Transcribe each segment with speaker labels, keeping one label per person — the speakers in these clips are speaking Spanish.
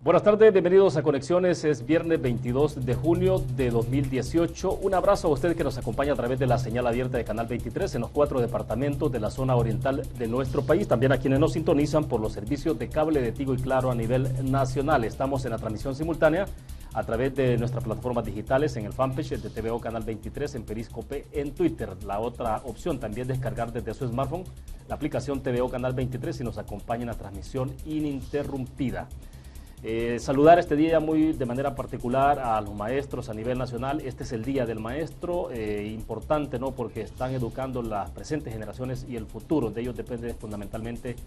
Speaker 1: Buenas tardes, bienvenidos a Conexiones. Es viernes 22 de junio de 2018. Un abrazo a usted que nos acompaña a través de la señal abierta de Canal 23 en los 4 departamentos de la zona oriental de nuestro país. También a quienes nos sintonizan por los servicios de cable de Tigo y Claro a nivel nacional. Estamos en la transmisión simultánea a través de nuestras plataformas digitales en el fanpage de TVO Canal 23, en Periscope, en Twitter. La otra opción también descargar desde su smartphone la aplicación TVO Canal 23 y nos acompaña en la transmisión ininterrumpida. Saludar este día de manera particular a los maestros a nivel nacional. Este es el Día del Maestro, importante, ¿no? Porque están educando las presentes generaciones y el futuro. De ellos depende fundamentalmente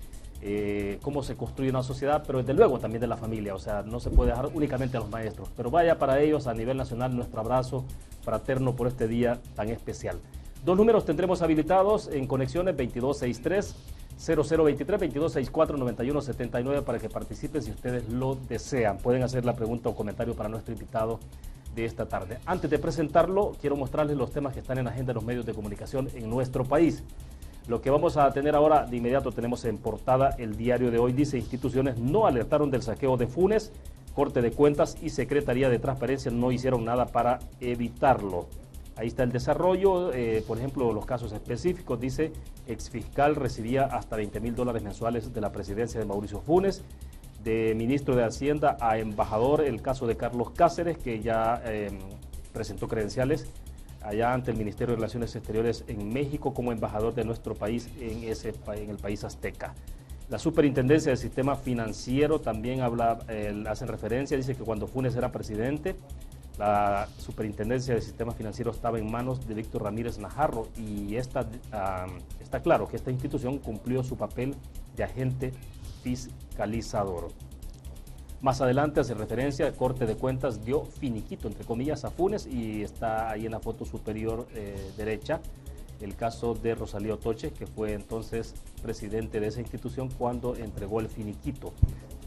Speaker 1: cómo se construye una sociedad, pero desde luego también de la familia. O sea, no se puede dejar únicamente a los maestros. Pero vaya para ellos a nivel nacional nuestro abrazo fraterno por este día tan especial. Dos números tendremos habilitados en conexiones: 2263 0023 2264 9179 para que participen si ustedes lo desean. Pueden hacer la pregunta o comentario para nuestro invitado de esta tarde. Antes de presentarlo, quiero mostrarles los temas que están en la agenda de los medios de comunicación en nuestro país. Lo que vamos a tener ahora, de inmediato tenemos en portada el diario de hoy. Dice: instituciones no alertaron del saqueo de Funes, Corte de Cuentas y Secretaría de Transparencia no hicieron nada para evitarlo. Ahí está el desarrollo, por ejemplo, los casos específicos. Dice: exfiscal recibía hasta $20,000 mensuales de la presidencia de Mauricio Funes. De ministro de Hacienda a embajador, el caso de Carlos Cáceres, que ya presentó credenciales allá ante el Ministerio de Relaciones Exteriores en México como embajador de nuestro país en el país azteca. La Superintendencia del Sistema Financiero también hacen referencia, dice que cuando Funes era presidente, la Superintendencia del Sistema Financiero estaba en manos de Víctor Ramírez Najarro y está claro que esta institución cumplió su papel de agente fiscalizador. Más adelante hace referencia, Corte de Cuentas dio finiquito, entre comillas, a Funes, y está ahí en la foto superior derecha el caso de Rosalío Toche, que fue entonces presidente de esa institución cuando entregó el finiquito.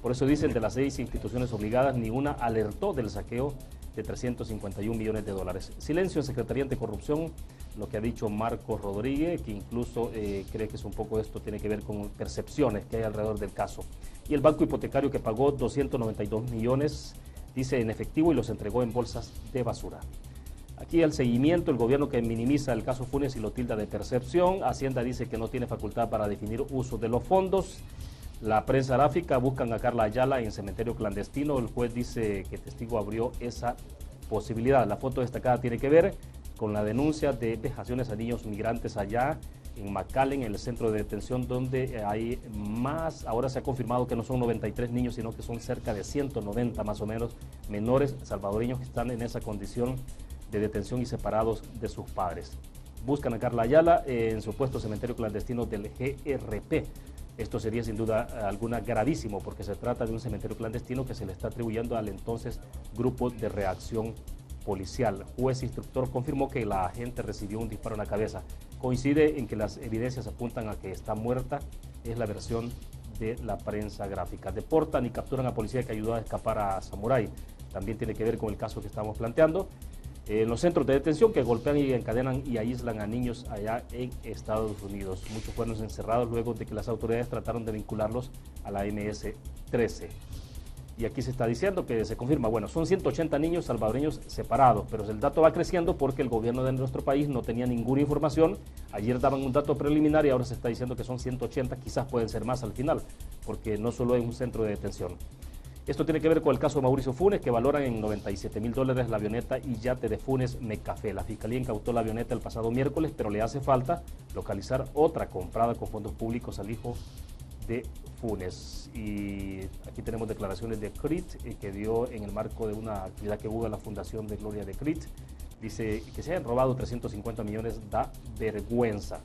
Speaker 1: Por eso dicen, de las 6 instituciones obligadas, ni una alertó del saqueo de $351 millones. Silencio en Secretaría Anticorrupción, lo que ha dicho Marcos Rodríguez, que incluso cree que es un poco esto tiene que ver con percepciones que hay alrededor del caso. Y el banco hipotecario que pagó 292 millones, dice, en efectivo y los entregó en bolsas de basura. Aquí el seguimiento, el gobierno que minimiza el caso Funes y lo tilda de percepción. Hacienda dice que no tiene facultad para definir uso de los fondos. La prensa gráfica: buscan a Carla Ayala en cementerio clandestino. El juez dice que testigo abrió esa posibilidad. La foto destacada tiene que ver con la denuncia de vejaciones a niños migrantes allá en McAllen, en el centro de detención, donde hay más. Ahora se ha confirmado que no son 93 niños, sino que son cerca de 190 más o menos menores salvadoreños que están en esa condición de detención y separados de sus padres. Buscan a Carla Ayala en supuesto cementerio clandestino del GRP. Esto sería sin duda alguna gravísimo, porque se trata de un cementerio clandestino que se le está atribuyendo al entonces Grupo de Reacción Policial. Juez instructor confirmó que la agente recibió un disparo en la cabeza. Coincide en que las evidencias apuntan a que está muerta, es la versión de la prensa gráfica. Deportan y capturan a policía que ayudó a escapar a Samurai. También tiene que ver con el caso que estamos planteando. En los centros de detención que golpean y encadenan y aíslan a niños allá en Estados Unidos. Muchos fueron encerrados luego de que las autoridades trataron de vincularlos a la MS-13. Y aquí se está diciendo que se confirma, bueno, son 180 niños salvadoreños separados, pero el dato va creciendo porque el gobierno de nuestro país no tenía ninguna información. Ayer daban un dato preliminar y ahora se está diciendo que son 180, quizás pueden ser más al final, porque no solo hay un centro de detención. Esto tiene que ver con el caso de Mauricio Funes, que valoran en $97,000 la avioneta y yate de Funes Mecafé. La Fiscalía incautó la avioneta el pasado miércoles, pero le hace falta localizar otra comprada con fondos públicos al hijo de Funes. Y aquí tenemos declaraciones de CRIT, que dio en el marco de una actividad que hubo en la Fundación de Gloria de CRIT. Dice que se hayan robado 350 millones, da vergüenza.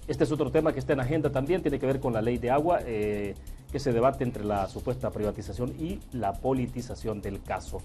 Speaker 1: Este es otro tema que está en agenda también, tiene que ver con la ley de agua, que se debate entre la supuesta privatización y la politización del caso.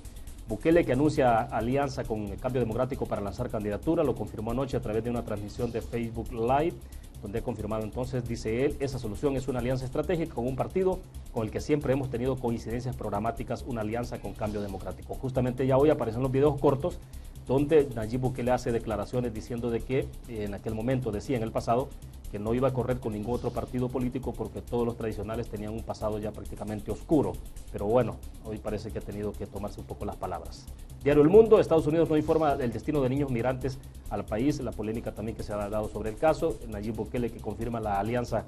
Speaker 1: Bukele, que anuncia alianza con el Cambio Democrático para lanzar candidatura, lo confirmó anoche a través de una transmisión de Facebook Live, donde ha confirmado entonces, dice él, esa solución es una alianza estratégica con un partido con el que siempre hemos tenido coincidencias programáticas, una alianza con Cambio Democrático. Justamente ya hoy aparecen los videos cortos donde Nayib Bukele hace declaraciones diciendo de que en aquel momento, decía en el pasado, que no iba a correr con ningún otro partido político porque todos los tradicionales tenían un pasado ya prácticamente oscuro. Pero bueno, hoy parece que ha tenido que tomarse un poco las palabras. Diario El Mundo, Estados Unidos no informa del destino de niños migrantes al país, la polémica también que se ha dado sobre el caso, Nayib Bukele que confirma la alianza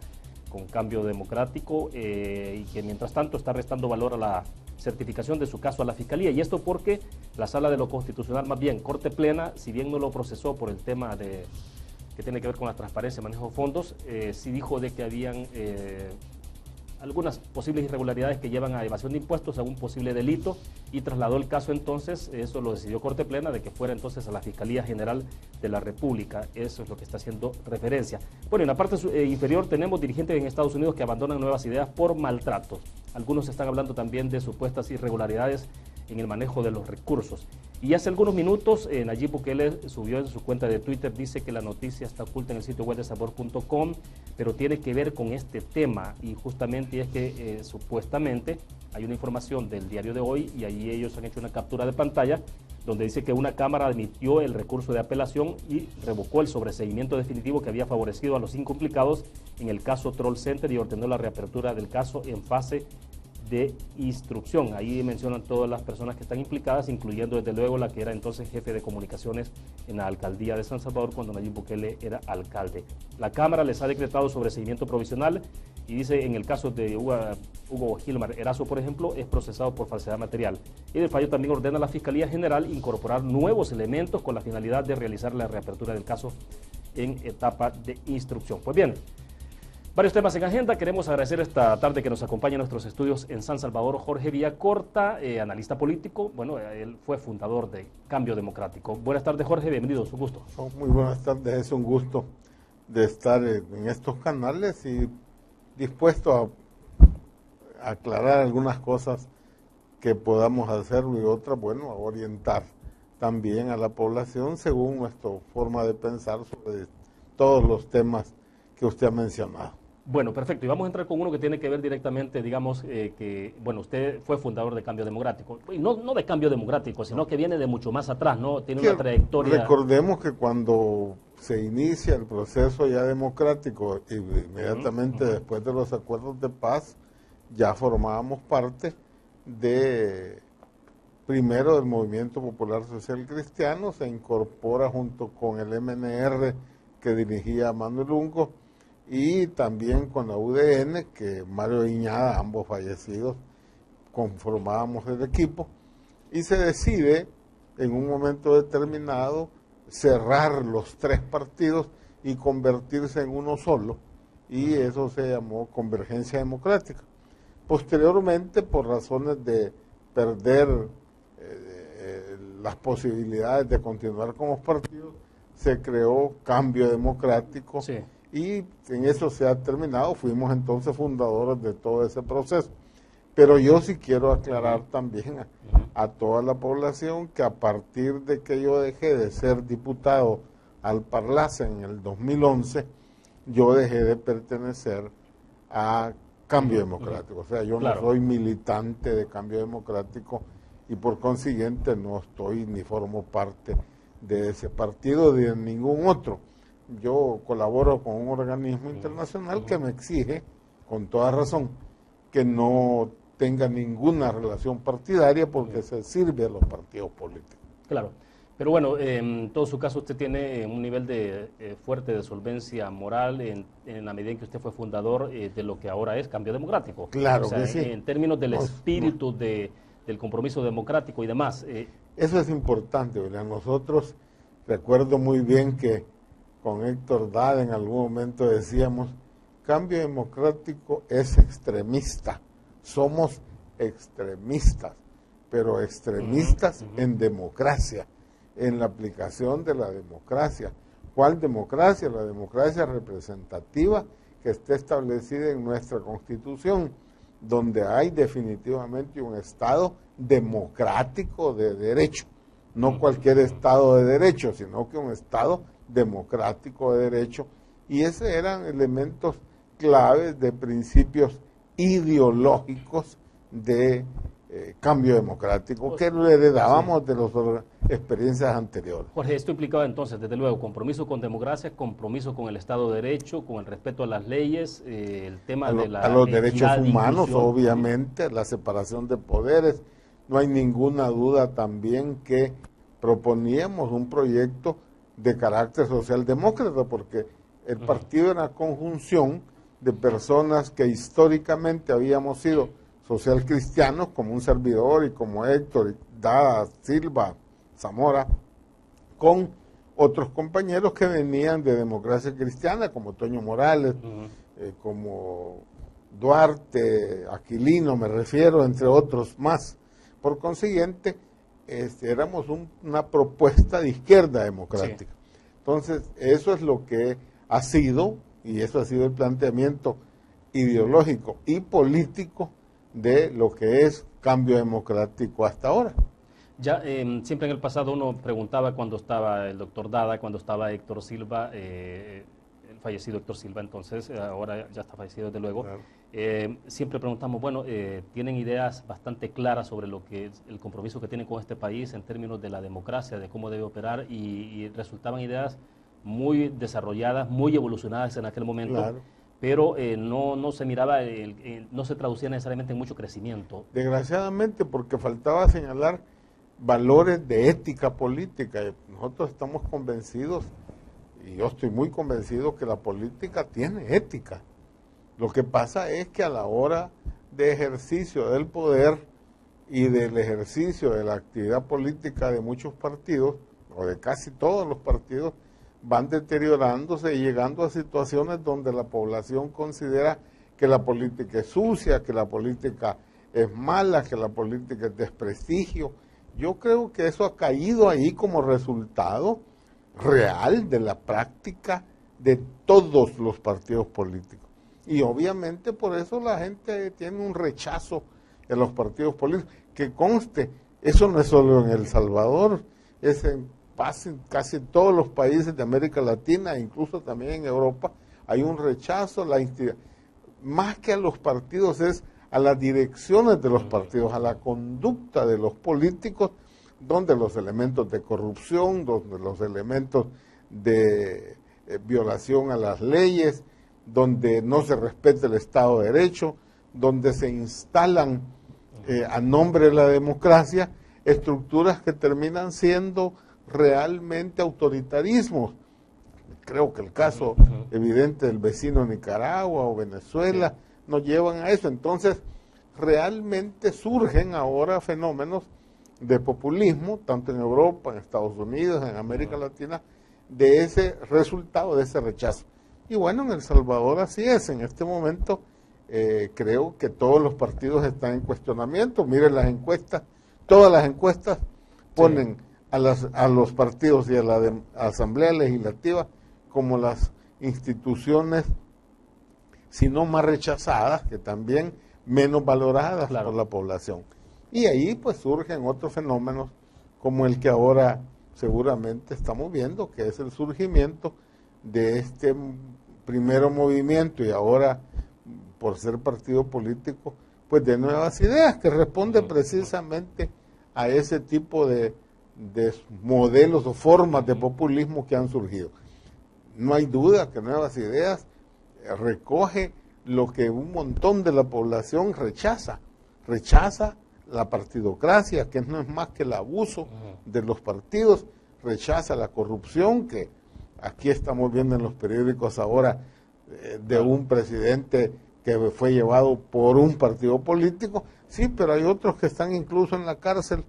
Speaker 1: con Cambio Democrático y que mientras tanto está restando valor a la certificación de su caso a la Fiscalía, y esto porque la Sala de lo Constitucional, más bien Corte Plena, si bien no lo procesó por el tema que tiene que ver con la transparencia y manejo de fondos, sí dijo de que habían algunas posibles irregularidades que llevan a evasión de impuestos, a un posible delito, y trasladó el caso entonces, eso lo decidió Corte Plena, de que fuera entonces a la Fiscalía General de la República. Eso es lo que está haciendo referencia. Bueno, en la parte inferior tenemos dirigentes en Estados Unidos que abandonan Nuevas Ideas por maltrato. Algunos están hablando también de supuestas irregularidades en el manejo de los recursos. Y hace algunos minutos, Nayib Bukele subió en su cuenta de Twitter, dice que la noticia está oculta en el sitio web de sabor.com, pero tiene que ver con este tema, y justamente es que supuestamente hay una información del diario de hoy, y ahí ellos han hecho una captura de pantalla, donde dice que una Cámara admitió el recurso de apelación y revocó el sobreseimiento definitivo que había favorecido a los 5 implicados en el caso Troll Center y ordenó la reapertura del caso en fase de instrucción. Ahí mencionan todas las personas que están implicadas, incluyendo desde luego la que era entonces jefe de comunicaciones en la alcaldía de San Salvador cuando Nayib Bukele era alcalde. La Cámara les ha decretado sobreseimiento provisional y dice en el caso de Hugo Gilmar Erazo, por ejemplo, es procesado por falsedad material. Y el fallo también ordena a la Fiscalía General incorporar nuevos elementos con la finalidad de realizar la reapertura del caso en etapa de instrucción. Pues bien, varios temas en agenda. Queremos agradecer esta tarde que nos acompaña en nuestros estudios en San Salvador Jorge Villacorta, analista político. Bueno, él fue fundador de Cambio Democrático. Buenas tardes, Jorge, bienvenidos, un gusto.
Speaker 2: Muy buenas tardes, es un gusto de estar en estos canales y dispuesto a aclarar algunas cosas que podamos hacer y otras, bueno, a orientar también a la población según nuestra forma de pensar sobre todos los temas que usted ha mencionado.
Speaker 1: Bueno, perfecto. Y vamos a entrar con uno que tiene que ver directamente, digamos, que, bueno, usted fue fundador de Cambio Democrático. Y no de Cambio Democrático, sino que viene de mucho más atrás, ¿no? Tiene una trayectoria.
Speaker 2: Recordemos que cuando se inicia el proceso ya democrático, inmediatamente después de los acuerdos de paz, ya formábamos parte primero del Movimiento Popular Social Cristiano, se incorpora junto con el MNR que dirigía Manuel Ungo, y también con la UDN, que Mario Iñada, ambos fallecidos, conformábamos el equipo, y se decide en un momento determinado cerrar los 3 partidos y convertirse en uno solo, y eso se llamó Convergencia Democrática. Posteriormente, por razones de perder las posibilidades de continuar con los partidos, se creó Cambio Democrático, sí, y en eso se ha terminado. Fuimos entonces fundadores de todo ese proceso. Pero yo sí quiero aclarar también a toda la población que a partir de que yo dejé de ser diputado al Parlace en el 2011, yo dejé de pertenecer a Cambio Democrático. O sea, yo no soy militante de Cambio Democrático y por consiguiente no estoy ni formo parte de ese partido ni de ningún otro. Yo colaboro con un organismo internacional que me exige, con toda razón, que no tenga ninguna relación partidaria porque se sirve a los partidos políticos.
Speaker 1: Claro, pero bueno, en todo su caso usted tiene un nivel de fuerte de solvencia moral en la medida en que usted fue fundador de lo que ahora es Cambio Democrático.
Speaker 2: Claro,
Speaker 1: o sea,
Speaker 2: que sí.
Speaker 1: En términos del espíritu del compromiso democrático y demás.
Speaker 2: Eso es importante, ¿verdad? Nosotros, recuerdo muy bien que con Héctor Dada en algún momento decíamos, Cambio Democrático es extremista, somos extremistas, pero extremistas en democracia, en la aplicación de la democracia. ¿Cuál democracia? La democracia representativa que está establecida en nuestra Constitución, donde hay definitivamente un Estado democrático de derecho, no cualquier Estado de derecho, sino que un Estado democrático de derecho, y esos eran elementos claves de principios ideológicos de cambio democrático que lo heredábamos de las experiencias anteriores.
Speaker 1: Jorge, esto implicaba entonces, desde luego, compromiso con democracia, compromiso con el Estado de Derecho, con el respeto a las leyes, el tema de la
Speaker 2: a los derechos humanos,
Speaker 1: inclusión,
Speaker 2: obviamente, la separación de poderes. No hay ninguna duda también que proponíamos un proyecto de carácter socialdemócrata, porque el partido era una conjunción de personas que históricamente habíamos sido social cristianos, como un servidor y como Héctor, Dada, Silva, Zamora, con otros compañeros que venían de democracia cristiana, como Toño Morales, como Duarte, Aquilino, me refiero, entre otros más. Por consiguiente, éramos una propuesta de izquierda democrática. Sí. Entonces, eso es lo que ha sido, y eso ha sido el planteamiento ideológico y político de lo que es cambio democrático hasta ahora.
Speaker 1: Ya siempre en el pasado uno preguntaba cuando estaba el doctor Dada, cuando estaba Héctor Silva, el fallecido Héctor Silva, entonces ahora ya está fallecido desde luego. Claro. Siempre preguntamos, bueno, tienen ideas bastante claras sobre lo que es el compromiso que tienen con este país en términos de la democracia, de cómo debe operar, y resultaban ideas muy desarrolladas, muy evolucionadas en aquel momento. Claro. Pero no se miraba, no se traducía necesariamente en mucho crecimiento.
Speaker 2: Desgraciadamente, porque faltaba señalar valores de ética política. Nosotros estamos convencidos, y yo estoy muy convencido, que la política tiene ética. Lo que pasa es que a la hora de ejercicio del poder y del ejercicio de la actividad política de muchos partidos, o de casi todos los partidos, van deteriorándose y llegando a situaciones donde la población considera que la política es sucia, que la política es mala, que la política es desprestigio. Yo creo que eso ha caído ahí como resultado real de la práctica de todos los partidos políticos. Y obviamente por eso la gente tiene un rechazo en los partidos políticos. Que conste, eso no es solo en El Salvador, es en casi todos los países de América Latina, incluso también en Europa, hay un rechazo, más que a los partidos es a las direcciones de los partidos, a la conducta de los políticos, donde los elementos de corrupción, donde los elementos de violación a las leyes, donde no se respeta el Estado de Derecho, donde se instalan a nombre de la democracia estructuras que terminan siendo realmente autoritarismos. Creo que el caso evidente del vecino Nicaragua o Venezuela nos llevan a eso. Entonces, realmente surgen ahora fenómenos de populismo, tanto en Europa, en Estados Unidos, en América Latina, de ese resultado, de ese rechazo. Y bueno, en El Salvador así es. En este momento creo que todos los partidos están en cuestionamiento. Miren las encuestas, todas las encuestas ponen a los partidos y a la Asamblea Legislativa como las instituciones, si no más rechazadas, que también menos valoradas por la población. Y ahí pues surgen otros fenómenos como el que ahora seguramente estamos viendo, que es el surgimiento de este primero movimiento y ahora por ser partido político, pues de nuevas ideas, que responde precisamente a ese tipo de modelos o formas de populismo que han surgido. No hay duda que Nuevas Ideas recoge lo que un montón de la población rechaza la partidocracia, que no es más que el abuso de los partidos, rechaza la corrupción, que aquí estamos viendo en los periódicos ahora de un presidente que fue llevado por un partido político. Sí, pero hay otros que están incluso en la cárcel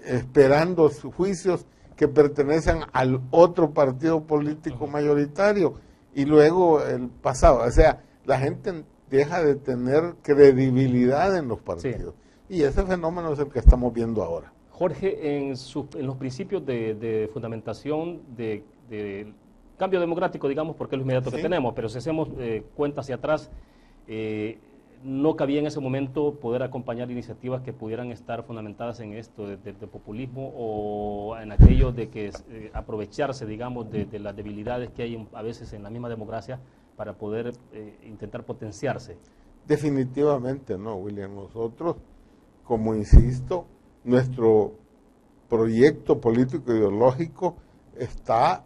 Speaker 2: esperando juicios que pertenecen al otro partido político mayoritario, y luego el pasado. O sea, la gente deja de tener credibilidad en los partidos. Sí. Y ese fenómeno es el que estamos viendo ahora.
Speaker 1: Jorge, en los principios de fundamentación de cambio democrático, digamos, porque es lo inmediato que tenemos, pero si hacemos cuenta hacia atrás, no cabía en ese momento poder acompañar iniciativas que pudieran estar fundamentadas en esto de populismo, o en aquello de que aprovecharse, digamos, de las debilidades que hay a veces en la misma democracia para poder intentar potenciarse.
Speaker 2: Definitivamente no, William. Nosotros como insisto, nuestro proyecto político ideológico estaba,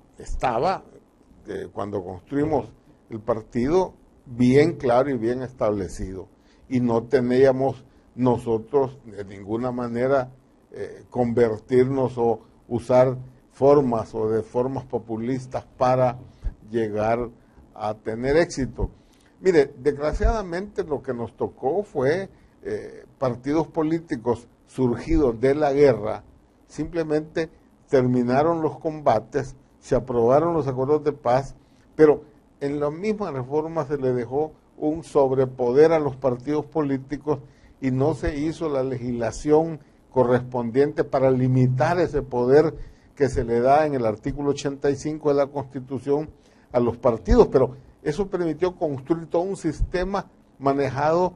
Speaker 2: cuando construimos el partido, bien claro y bien establecido. Y no teníamos nosotros de ninguna manera convertirnos o usar formas o de formas populistas para llegar a tener éxito. Mire, desgraciadamente lo que nos tocó fue partidos políticos surgidos de la guerra, simplemente terminaron los combates, se aprobaron los acuerdos de paz, pero en la misma reforma se le dejó un sobrepoder a los partidos políticos y no se hizo la legislación correspondiente para limitar ese poder que se le da en el artículo 85 de la Constitución a los partidos, pero eso permitió construir todo un sistema manejado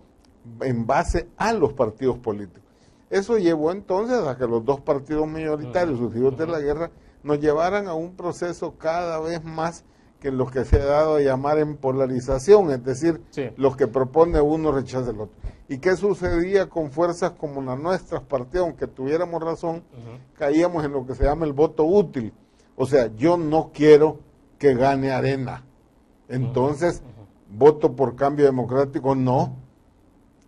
Speaker 2: en base a los partidos políticos. Eso llevó entonces a que los dos partidos mayoritarios surgidos de la guerra nos llevaran a un proceso cada vez más que lo que se ha dado a llamar en polarización, es decir, los que propone uno rechaza el otro. ¿Y qué sucedía con fuerzas como las nuestras partidos? Aunque tuviéramos razón, caíamos en lo que se llama el voto útil. O sea, yo no quiero que gane Arena. Entonces, voto por Cambio Democrático, no,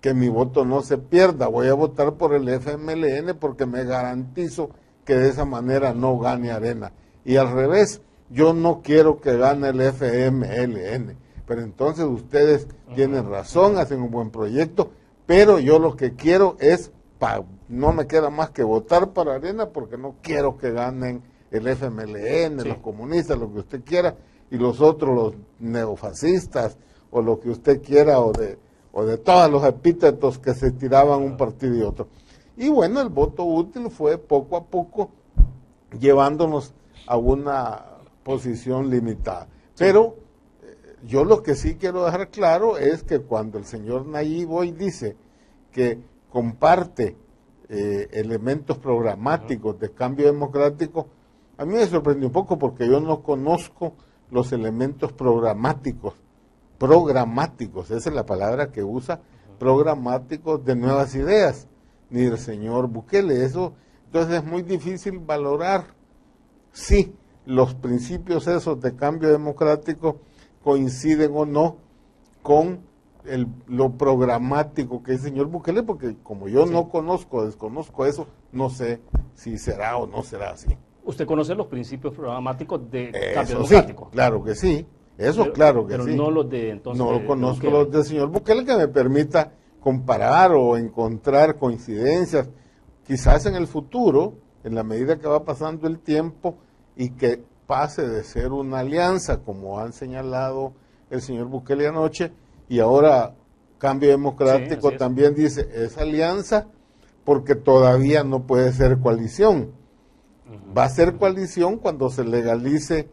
Speaker 2: que mi voto no se pierda. Voy a votar por el FMLN porque me garantizo que de esa manera no gane Arena. Y al revés, yo no quiero que gane el FMLN. Pero entonces ustedes tienen razón, hacen un buen proyecto, pero yo lo que quiero es, no me queda más que votar para Arena porque no quiero que ganen el FMLN, los comunistas, lo que usted quiera, y los otros, los neofascistas, o lo que usted quiera, o de todos los epítetos que se tiraban un partido y otro. Y bueno, el voto útil fue poco a poco llevándonos a una posición limitada. Pero yo lo que sí quiero dejar claro es que cuando el señor Nayib hoy dice que comparte elementos programáticos de Cambio Democrático, a mí me sorprendió un poco porque yo no conozco los elementos programáticos, esa es la palabra que usa, programáticos de Nuevas Ideas, ni del señor Bukele. Eso, entonces es muy difícil valorar si los principios esos de Cambio Democrático coinciden o no con lo programático que es el señor Bukele, porque como yo no desconozco eso, no sé si será o no será así.
Speaker 1: ¿Usted conoce los principios programáticos de Cambio
Speaker 2: Eso
Speaker 1: Democrático?
Speaker 2: Sí, claro que sí. Eso claro que sí.
Speaker 1: Pero no los de entonces.
Speaker 2: No conozco los del señor Bukele, que me permita comparar o encontrar coincidencias, quizás en el futuro, en la medida que va pasando el tiempo y que pase de ser una alianza, como han señalado el señor Bukele anoche, y ahora Cambio Democrático también dice, es alianza porque todavía no puede ser coalición. Va a ser coalición cuando se legalice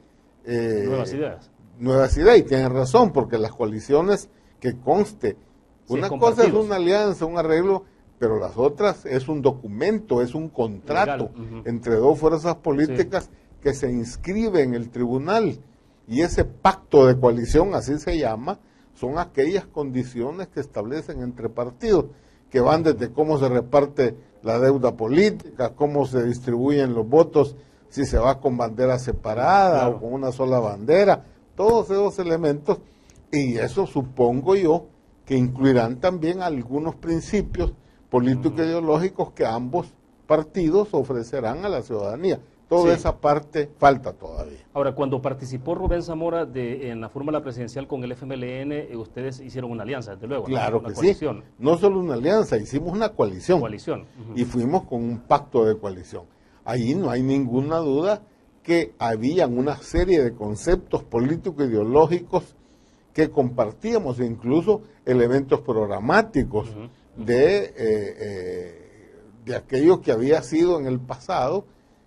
Speaker 2: nuevas ideas, y tienen razón, porque las coaliciones, que conste, una cosa es una alianza, un arreglo, pero las otras es un documento, es un contrato entre dos fuerzas políticas que se inscribe en el tribunal, y ese pacto de coalición, así se llama, son aquellas condiciones que establecen entre partidos, que van desde cómo se reparte la deuda política, cómo se distribuyen los votos, si se va con bandera separada o con una sola bandera, todos esos elementos, y eso supongo yo que incluirán también algunos principios políticos e ideológicos que ambos partidos ofrecerán a la ciudadanía. Toda esa parte falta todavía.
Speaker 1: Ahora, cuando participó Rubén Zamora en la fórmula presidencial con el FMLN, ustedes hicieron una alianza, desde luego.
Speaker 2: Claro
Speaker 1: una
Speaker 2: que
Speaker 1: coalición.
Speaker 2: Sí. No solo una alianza, hicimos una coalición. Y fuimos con un pacto de coalición. Ahí no hay ninguna duda que habían una serie de conceptos políticos ideológicos que compartíamos, e incluso elementos programáticos de aquello que había sido en el pasado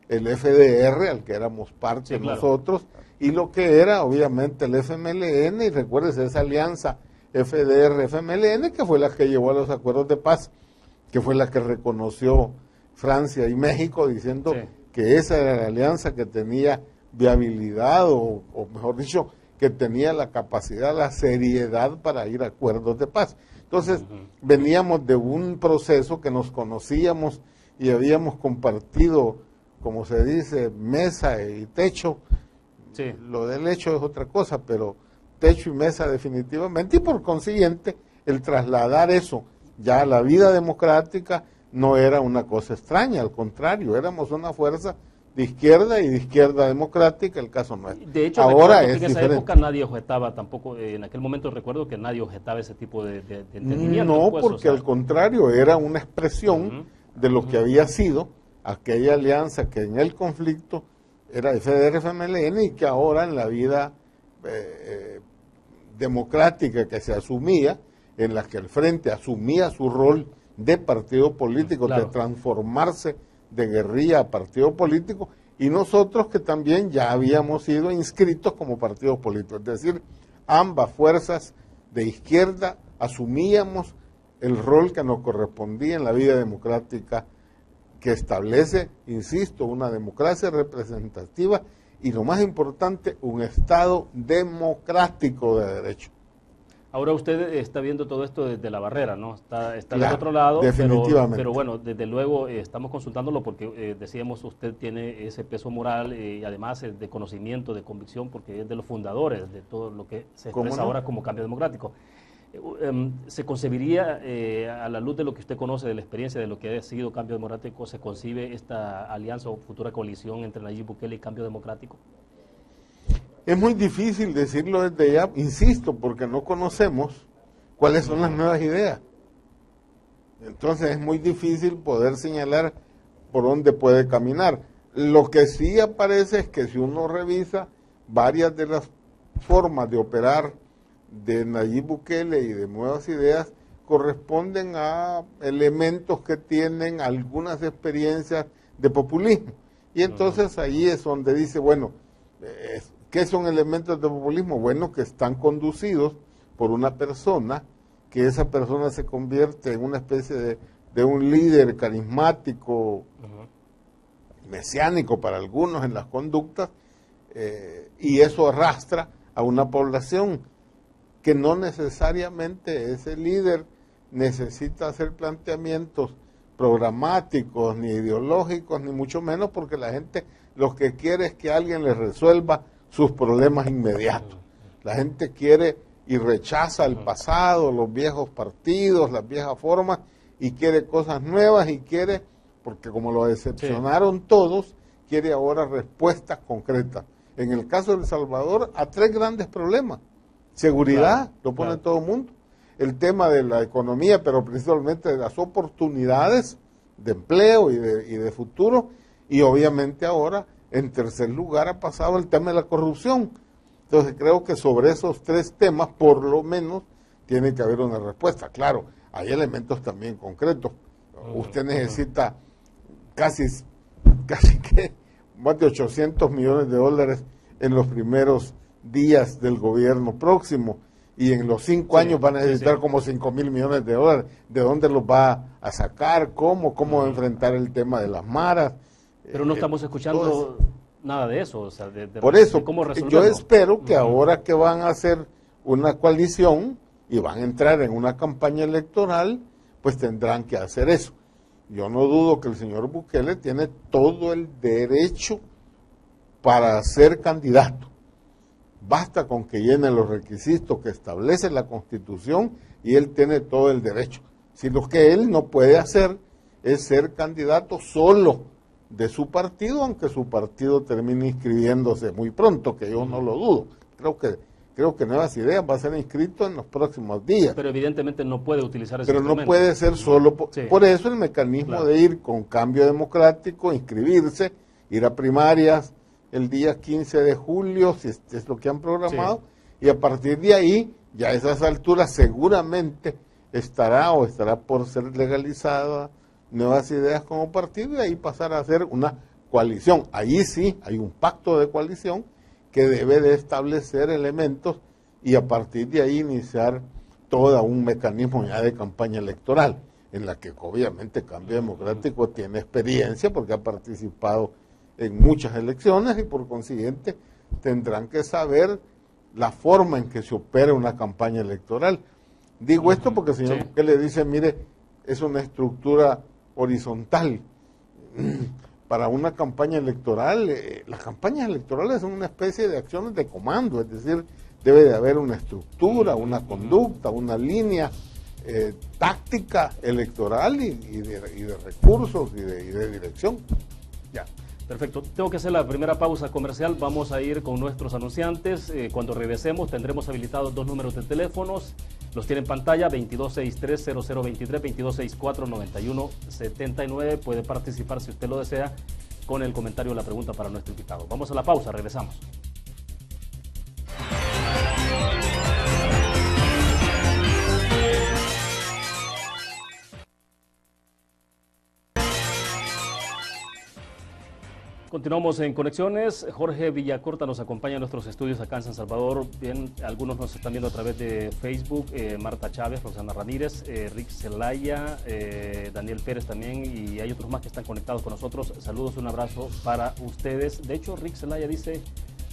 Speaker 2: el FDR, al que éramos parte nosotros, y lo que era obviamente el FMLN, y recuérdese esa alianza FDR-FMLN, que fue la que llevó a los acuerdos de paz, que fue la que reconoció Francia y México, diciendo que esa era la alianza que tenía viabilidad, o mejor dicho, que tenía la capacidad, la seriedad para ir a acuerdos de paz. Entonces, veníamos de un proceso que nos conocíamos y habíamos compartido, como se dice, mesa y techo. Sí. Lo del hecho es otra cosa, pero techo y mesa definitivamente, y por consiguiente, el trasladar eso ya a la vida democrática no era una cosa extraña, al contrario, éramos una fuerza de izquierda y de izquierda democrática, el caso no es.
Speaker 1: De hecho, ahora es en esa época nadie objetaba tampoco, en aquel momento recuerdo que nadie objetaba ese tipo de entendimiento.
Speaker 2: No, pues, porque al contrario, era una expresión de lo que había sido aquella alianza que en el conflicto era FDR-FMLN y que ahora en la vida democrática que se asumía, en la que el Frente asumía su rol de partido político, claro, de transformarse de guerrilla a partido político, y nosotros que también ya habíamos sido inscritos como partidos políticos. Es decir, ambas fuerzas de izquierda asumíamos el rol que nos correspondía en la vida democrática que establece, insisto, una democracia representativa y, lo más importante, un Estado democrático de derecho.
Speaker 1: Ahora usted está viendo todo esto desde la barrera, ¿no? Está claro, del otro lado,
Speaker 2: definitivamente.
Speaker 1: Pero bueno, desde luego estamos consultándolo porque decíamos usted tiene ese peso moral y además de conocimiento, de convicción, porque es de los fundadores de todo lo que se expresa ahora como cambio democrático. ¿Se concebiría, a la luz de lo que usted conoce, de la experiencia de lo que ha sido cambio democrático, se concibe esta alianza o futura coalición entre Nayib Bukele y cambio democrático?
Speaker 2: Es muy difícil decirlo desde ya, insisto, porque no conocemos cuáles son las nuevas ideas. Entonces es muy difícil poder señalar por dónde puede caminar. Lo que sí aparece es que si uno revisa varias de las formas de operar de Nayib Bukele y de nuevas ideas, corresponden a elementos que tienen algunas experiencias de populismo. Y entonces ahí es donde dice, bueno, ¿qué son elementos de populismo? Bueno, que están conducidos por una persona, que esa persona se convierte en una especie de un líder carismático, mesiánico para algunos en las conductas, y eso arrastra a una población que no necesariamente ese líder necesita hacer planteamientos programáticos, ni ideológicos, ni mucho menos, porque la gente lo que quiere es que alguien les resuelva sus problemas inmediatos. La gente quiere y rechaza el pasado, los viejos partidos, las viejas formas, y quiere cosas nuevas y quiere, porque como lo decepcionaron todos, quiere ahora respuestas concretas. En el caso de El Salvador, a 3 grandes problemas. Seguridad, lo pone todo el mundo. El tema de la economía, pero principalmente de las oportunidades de empleo y de futuro, y obviamente ahora, en tercer lugar, ha pasado el tema de la corrupción. Entonces creo que sobre esos 3 temas, por lo menos, tiene que haber una respuesta. Claro, hay elementos también concretos. Usted necesita casi que más de 800 millones de dólares en los primeros días del gobierno próximo, y en los 5 años van a necesitar como 5.000 millones de dólares. ¿De dónde los va a sacar? ¿Cómo va a enfrentar el tema de las maras?
Speaker 1: Pero no estamos escuchando nada de eso. O sea,
Speaker 2: por eso, cómo yo espero que ahora que van a hacer una coalición y van a entrar en una campaña electoral, pues tendrán que hacer eso. Yo no dudo que el señor Bukele tiene todo el derecho para ser candidato. Basta con que llene los requisitos que establece la Constitución y él tiene todo el derecho. Si lo que él no puede hacer es ser candidato solo de su partido, aunque su partido termine inscribiéndose muy pronto, que yo no lo dudo. Creo que Nuevas Ideas va a ser inscrito en los próximos días.
Speaker 1: Pero evidentemente no puede utilizar ese
Speaker 2: instrumento. No puede ser solo. Por eso el mecanismo de ir con cambio democrático, inscribirse, ir a primarias el día 15 de julio, si es lo que han programado, y a partir de ahí, ya a esas alturas seguramente estará por ser legalizada Nuevas Ideas como partido, y ahí pasar a ser una coalición. Ahí sí hay un pacto de coalición que debe de establecer elementos y a partir de ahí iniciar todo un mecanismo ya de campaña electoral, en la que obviamente Cambio Democrático tiene experiencia porque ha participado en muchas elecciones y por consiguiente tendrán que saber la forma en que se opera una campaña electoral. Digo esto porque el señor Bukele dice, mire, es una estructura horizontal. Para una campaña electoral, las campañas electorales son una especie de acciones de comando, es decir, debe de haber una estructura, una conducta, una línea táctica electoral y de recursos y de dirección.
Speaker 1: Ya, perfecto. Tengo que hacer la primera pausa comercial. Vamos a ir con nuestros anunciantes. Cuando regresemos tendremos habilitados 2 números de teléfonos. Los tiene en pantalla, 2263-0023, 2264-9179. Puede participar si usted lo desea con el comentario o la pregunta para nuestro invitado. Vamos a la pausa, regresamos. Continuamos en Conexiones. Jorge Villacorta nos acompaña en nuestros estudios acá en San Salvador. Bien, algunos nos están viendo a través de Facebook. Marta Chávez, Rosana Ramírez, Rick Zelaya, Daniel Pérez también, y hay otros más que están conectados con nosotros. Saludos, un abrazo para ustedes. De hecho, Rick Zelaya dice,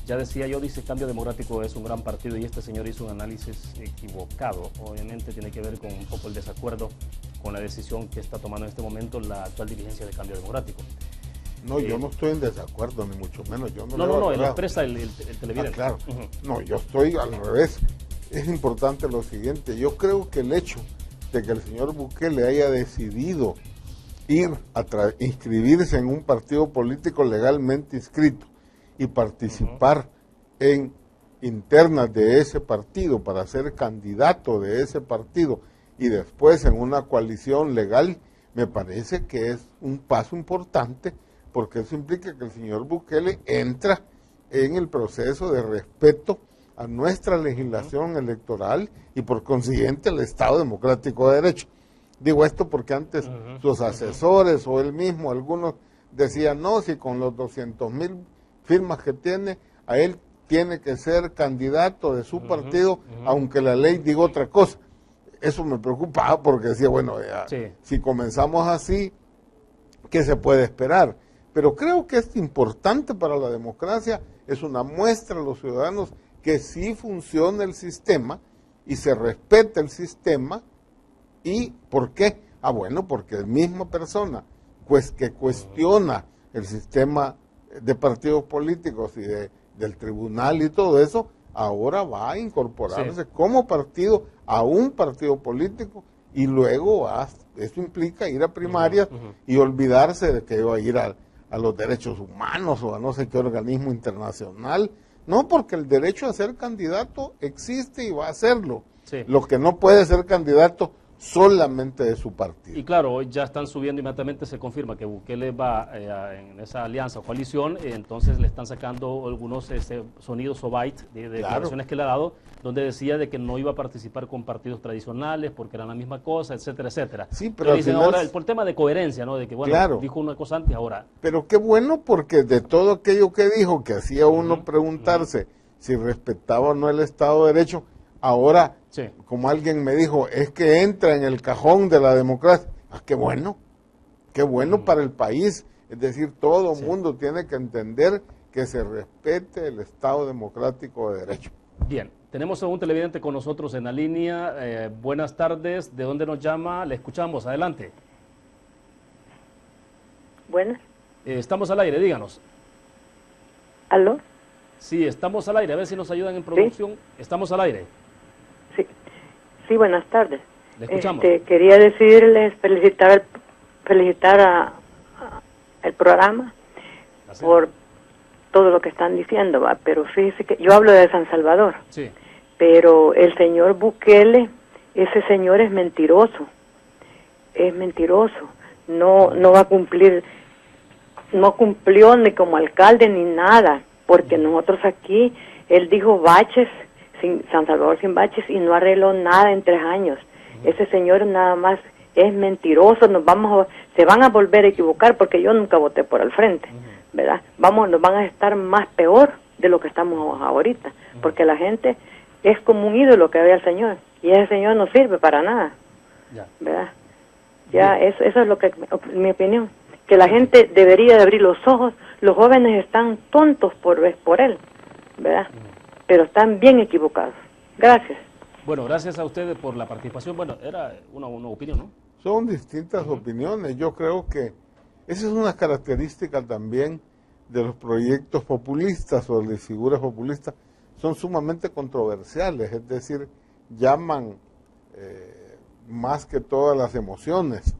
Speaker 1: ya decía yo, dice Cambio Democrático es un gran partido, y este señor hizo un análisis equivocado. Obviamente tiene que ver con un poco el desacuerdo con la decisión que está tomando en este momento la actual dirigencia de Cambio Democrático.
Speaker 2: No, yo no estoy en desacuerdo, ni mucho menos. Yo
Speaker 1: no, lo expresa el televidente.
Speaker 2: Claro. No, yo estoy al revés. Es importante lo siguiente. Yo creo que el hecho de que el señor Bukele haya decidido ir a inscribirse en un partido político legalmente inscrito y participar en internas de ese partido para ser candidato de ese partido y después en una coalición legal, me parece que es un paso importante, porque eso implica que el señor Bukele entra en el proceso de respeto a nuestra legislación electoral y por consiguiente al Estado Democrático de Derecho. Digo esto porque antes sus asesores o él mismo, algunos decían, no, si con los 200,000 firmas que tiene, a él tiene que ser candidato de su partido, aunque la ley diga otra cosa. Eso me preocupaba porque decía, bueno, ya, si comenzamos así, ¿qué se puede esperar? Pero creo que es importante para la democracia, es una muestra a los ciudadanos que sí funciona el sistema y se respeta el sistema. ¿Y por qué? Ah, bueno, porque la misma persona pues, que cuestiona el sistema de partidos políticos y del tribunal y todo eso, ahora va a incorporarse como partido a un partido político y luego eso implica ir a primarias y olvidarse de que va a ir a los derechos humanos o a no sé qué organismo internacional. No, porque el derecho a ser candidato existe y va a serlo. Lo que no puede ser candidato solamente de su partido.
Speaker 1: Y claro, hoy ya están subiendo, inmediatamente se confirma que Bukele va en esa alianza o coalición, entonces le están sacando algunos sonidos o bytes de declaraciones que le ha dado, donde decía de que no iba a participar con partidos tradicionales porque eran la misma cosa, etcétera, etcétera.
Speaker 2: Sí, pero al
Speaker 1: dicen
Speaker 2: final,
Speaker 1: ahora, por tema de coherencia, ¿no? De que, bueno, dijo una cosa antes, ahora...
Speaker 2: Pero qué bueno, porque de todo aquello que dijo, que hacía uno preguntarse si respetaba o no el Estado de Derecho, ahora, como alguien me dijo, es que entra en el cajón de la democracia. Ah, qué bueno para el país. Es decir, todo el mundo tiene que entender que se respete el Estado Democrático de Derecho.
Speaker 1: Bien, tenemos a un televidente con nosotros en la línea. Buenas tardes, ¿de dónde nos llama? Le escuchamos, adelante.
Speaker 3: Buenas.
Speaker 1: Estamos al aire, díganos.
Speaker 3: ¿Aló?
Speaker 1: Sí, estamos al aire, a ver si nos ayudan en producción. ¿Sí? Estamos al aire.
Speaker 3: Sí, buenas tardes.
Speaker 1: Le escuchamos.
Speaker 3: Quería decirles, felicitar a el programa por todo lo que están diciendo, ¿va? Pero fíjese que yo hablo de San Salvador.
Speaker 1: Sí.
Speaker 3: Pero el señor Bukele, ese señor es mentiroso. Es mentiroso. No va a cumplir, no cumplió ni como alcalde ni nada, porque nosotros aquí, él dijo baches, San Salvador sin baches, y no arregló nada en 3 años. Ese señor nada más es mentiroso, se van a volver a equivocar, porque yo nunca voté por el frente, ¿verdad? Nos van a estar más peor de lo que estamos ahorita, porque la gente es como un ídolo que ve al señor, y ese señor no sirve para nada, ¿verdad? Eso es lo que, mi opinión, que la gente debería de abrir los ojos. Los jóvenes están tontos por él, ¿verdad? pero están bien equivocados. Gracias.
Speaker 1: Bueno, gracias a ustedes por la participación. Bueno, era una opinión, ¿no?
Speaker 2: Son distintas opiniones. Yo creo que esa es una característica también de los proyectos populistas o de figuras populistas. Son sumamente controversiales, es decir, llaman más que todas las emociones.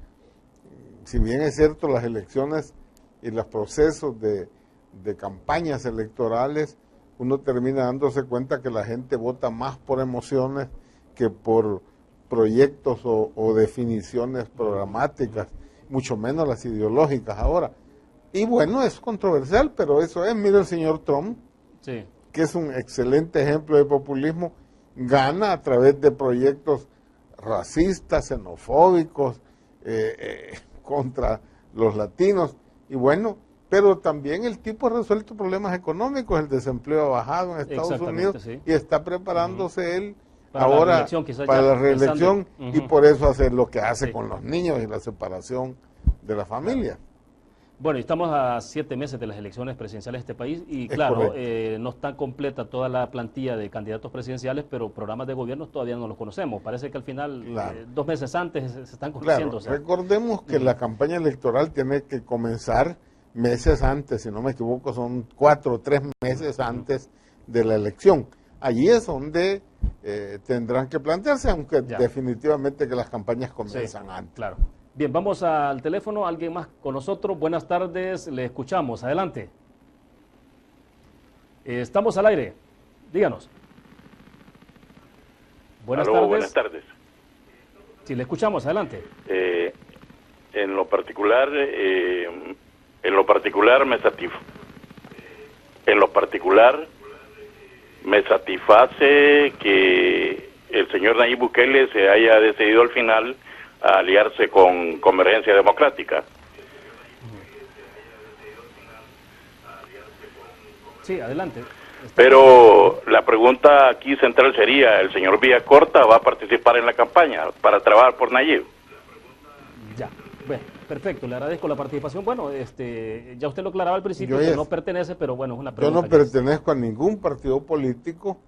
Speaker 2: Si bien es cierto, las elecciones y los procesos de campañas electorales, uno termina dándose cuenta que la gente vota más por emociones que por proyectos o definiciones programáticas, mucho menos las ideológicas ahora. Y bueno, es controversial, pero eso es. Mira el señor Trump,
Speaker 1: sí,
Speaker 2: que es un excelente ejemplo de populismo, gana a través de proyectos racistas, xenofóbicos, contra los latinos, y bueno, pero también el tipo ha resuelto problemas económicos, el desempleo ha bajado en Estados Unidos, sí, y está preparándose él para ahora para la reelección, y por eso hace lo que hace con los niños y la separación de la familia.
Speaker 1: Bueno, estamos a 7 meses de las elecciones presidenciales de este país y claro, no está completa toda la plantilla de candidatos presidenciales, pero programas de gobierno todavía no los conocemos. Parece que al final, 2 meses antes, se están conociendo.
Speaker 2: Claro, recordemos que la campaña electoral tiene que comenzar meses antes, si no me equivoco, son 4 o 3 meses antes de la elección. Allí es donde tendrán que plantearse, aunque definitivamente que las campañas comienzan antes.
Speaker 1: Claro. Bien, vamos al teléfono. ¿Alguien más con nosotros? Buenas tardes, le escuchamos. Adelante. Estamos al aire. Díganos.
Speaker 4: Buenas tardes. Buenas tardes.
Speaker 1: Sí, le escuchamos. Adelante.
Speaker 4: En lo particular me satisface que el señor Nayib Bukele se haya decidido al final a aliarse con Convergencia Democrática.
Speaker 1: Sí, adelante.
Speaker 4: Pero la pregunta aquí central sería, ¿el señor Villacorta va a participar en la campaña para trabajar por Nayib?
Speaker 1: Ya, bueno, perfecto, le agradezco la participación. Bueno, ya usted lo aclaraba al principio, que no pertenece, pero bueno, es una pregunta.
Speaker 2: Yo no pertenezco a ningún partido político,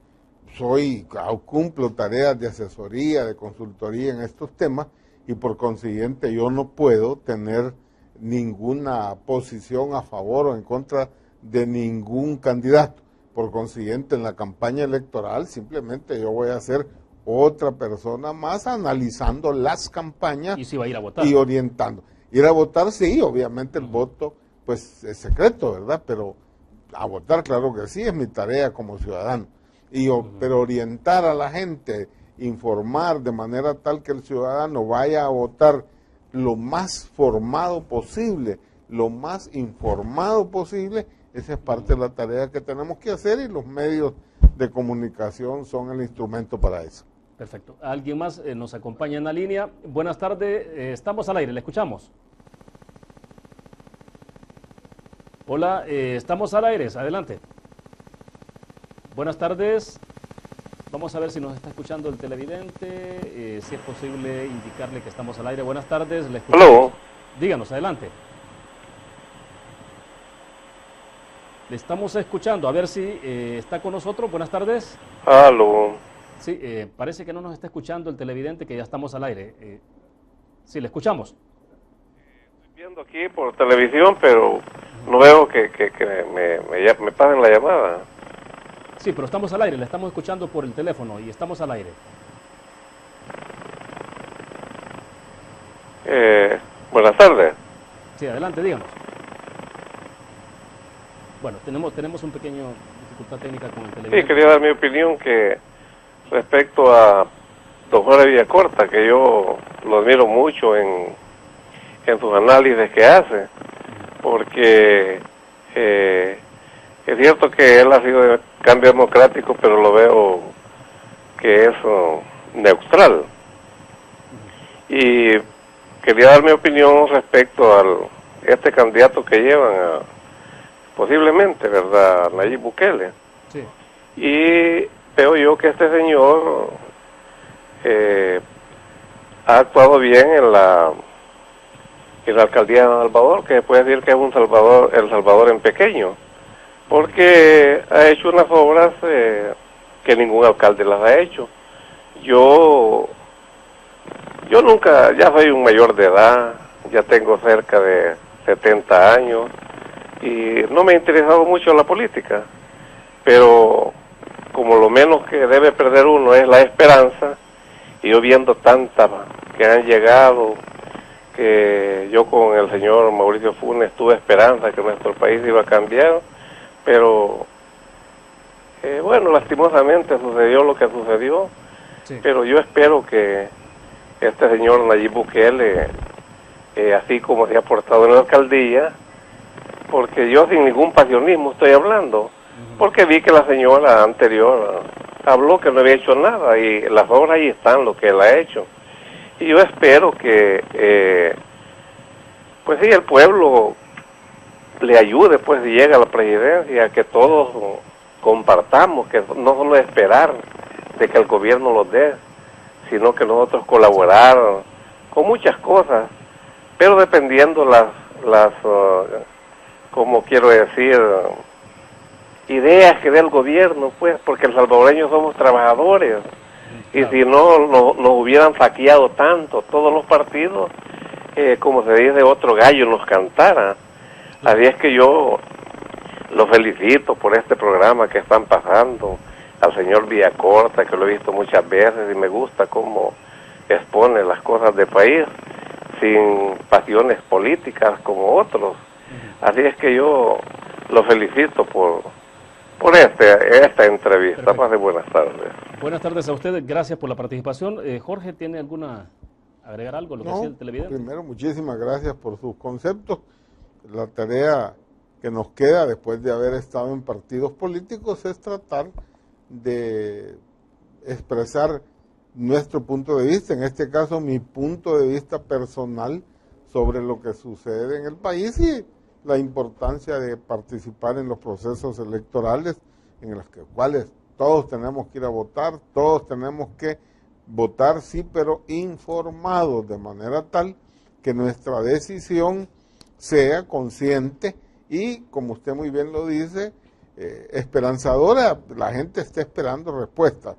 Speaker 2: cumplo tareas de asesoría, de consultoría en estos temas, y por consiguiente yo no puedo tener ninguna posición a favor o en contra de ningún candidato. Por consiguiente, en la campaña electoral simplemente yo voy a ser otra persona más analizando las campañas
Speaker 1: y si va a ir a votar,
Speaker 2: y orientando. Ir a votar, sí, obviamente el voto pues es secreto, ¿verdad? Pero a votar, claro que sí, es mi tarea como ciudadano. Pero orientar a la gente, informar de manera tal que el ciudadano vaya a votar lo más formado posible, lo más informado posible, esa es parte de la tarea que tenemos que hacer y los medios de comunicación son el instrumento para eso.
Speaker 1: Perfecto. ¿Alguien más nos acompaña en la línea? Buenas tardes, estamos al aire, le escuchamos. Hola, estamos al aire, adelante. Buenas tardes. Vamos a ver si nos está escuchando el televidente, si es posible indicarle que estamos al aire. Buenas tardes, le escuchamos.
Speaker 4: Hello.
Speaker 1: Díganos, adelante. Le estamos escuchando, a ver si está con nosotros. Buenas tardes.
Speaker 4: Aló.
Speaker 1: Sí, parece que no nos está escuchando el televidente, que ya estamos al aire. Sí, le escuchamos.
Speaker 4: Estoy viendo aquí por televisión, pero no veo que me paguen la llamada.
Speaker 1: Sí, pero estamos al aire, le estamos escuchando por el teléfono y estamos al aire.
Speaker 4: Buenas tardes.
Speaker 1: Sí, adelante, díganos. Bueno, tenemos un pequeño dificultad técnica con el televidente.
Speaker 4: Sí, quería dar mi opinión que respecto a don Jorge Villacorta, que yo lo admiro mucho en sus análisis que hace, porque es cierto que él ha sido de cambio democrático, pero lo veo que es neutral. Y quería dar mi opinión respecto a este candidato que llevan posiblemente, ¿verdad?, Nayib Bukele.
Speaker 1: Sí.
Speaker 4: Y veo yo que este señor ha actuado bien en la alcaldía de Salvador, que se puede decir que es El Salvador en pequeño, porque ha hecho unas obras que ningún alcalde las ha hecho. Yo nunca, ya soy un mayor de edad, ya tengo cerca de 70 años y no me ha interesado mucho la política, pero como lo menos que debe perder uno es la esperanza, y yo viendo tantas que han llegado, que yo con el señor Mauricio Funes tuve esperanza que nuestro país iba a cambiar, pero bueno, lastimosamente sucedió lo que sucedió, sí. Pero yo espero que este señor Nayib Bukele, así como se ha portado en la alcaldía, porque yo sin ningún pasionismo estoy hablando, porque vi que la señora anterior habló que no había hecho nada, y las obras ahí están, lo que él ha hecho. Y yo espero que, pues sí, el pueblo le ayude, pues, si llega a la presidencia, que todos compartamos, que no solo esperar de que el gobierno los dé, sino que nosotros colaborar con muchas cosas, pero dependiendo las como quiero decir, ideas que dé el gobierno, pues, porque los salvadoreños somos trabajadores, y si no nos hubieran saqueado tanto todos los partidos, como se dice, otro gallo nos cantara. Así es que yo lo felicito por este programa que están pasando, al señor Villacorta, que lo he visto muchas veces y me gusta cómo expone las cosas del país sin pasiones políticas como otros. Así es que yo lo felicito por esta entrevista.
Speaker 1: Perfecto.
Speaker 4: Pase buenas tardes.
Speaker 1: Buenas tardes a ustedes, gracias por la participación. Jorge, ¿tiene agregar algo lo que decía el televidente?
Speaker 2: Primero, muchísimas gracias por sus conceptos. La tarea que nos queda después de haber estado en partidos políticos es tratar de expresar nuestro punto de vista, en este caso mi punto de vista personal sobre lo que sucede en el país y la importancia de participar en los procesos electorales en los cuales todos tenemos que ir a votar, todos tenemos que votar, sí, pero informados, de manera tal que nuestra decisión sea consciente y, como usted muy bien lo dice, esperanzadora. La gente está esperando respuestas.